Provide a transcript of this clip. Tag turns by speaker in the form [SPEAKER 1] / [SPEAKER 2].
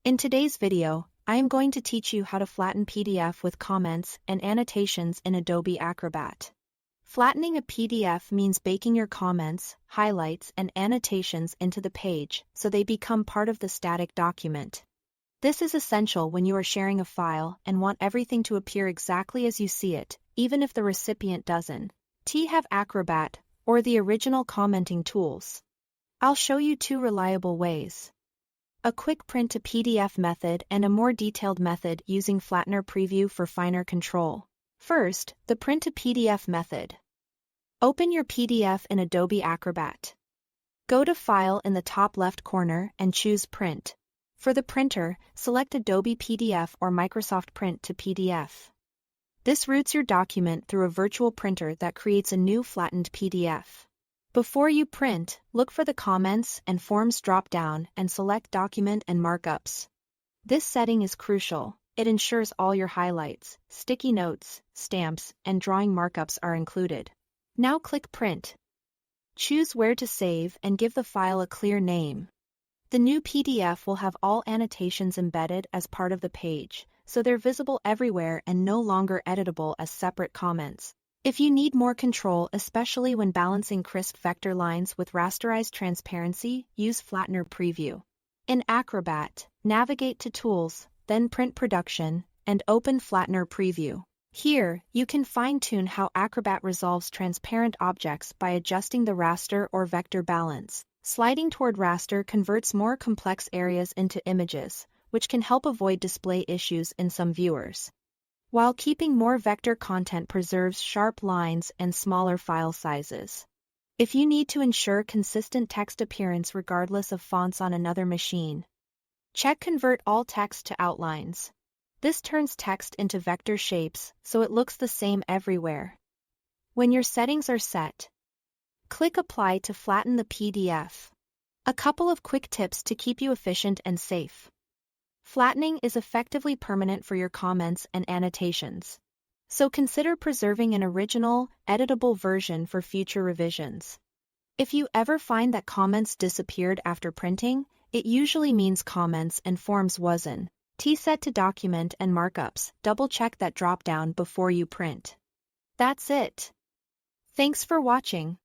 [SPEAKER 1] In today's video, I am going to teach you how to flatten PDF with comments and annotations in Adobe Acrobat. Flattening a PDF means baking your comments, highlights, and annotations into the page so they become part of the static document. This is essential when you are sharing a file and want everything to appear exactly as you see it, even if the recipient doesn't. Have Acrobat, or the original commenting tools. I'll show you two reliable ways. A quick print to PDF method and a more detailed method using Flattener Preview for finer control. First, the print to PDF method. Open your PDF in Adobe Acrobat. Go to File in the top left corner and choose Print. For the printer, select Adobe PDF or Microsoft Print to PDF. This routes your document through a virtual printer that creates a new flattened PDF. Before you print, look for the Comments and Forms drop-down and select Document and Markups. This setting is crucial. It ensures all your highlights, sticky notes, stamps, and drawing markups are included. Now click Print. Choose where to save and give the file a clear name. The new PDF will have all annotations embedded as part of the page, so they're visible everywhere and no longer editable as separate comments. If you need more control, especially when balancing crisp vector lines with rasterized transparency, use Flattener Preview. In Acrobat, navigate to Tools, then Print Production, and open Flattener Preview. Here, you can fine-tune how Acrobat resolves transparent objects by adjusting the raster or vector balance. Sliding toward raster converts more complex areas into images, which can help avoid display issues in some viewers. While keeping more vector content preserves sharp lines and smaller file sizes. If you need to ensure consistent text appearance regardless of fonts on another machine, check Convert All Text to Outlines. This turns text into vector shapes so it looks the same everywhere. When your settings are set, click Apply to flatten the PDF. A couple of quick tips to keep you efficient and safe. Flattening is effectively permanent for your comments and annotations. So consider preserving an original, editable version for future revisions. If you ever find that comments disappeared after printing, it usually means Comments and Forms wasn't set to Document and Markups. Double-check that drop-down before you print. That's it. Thanks for watching.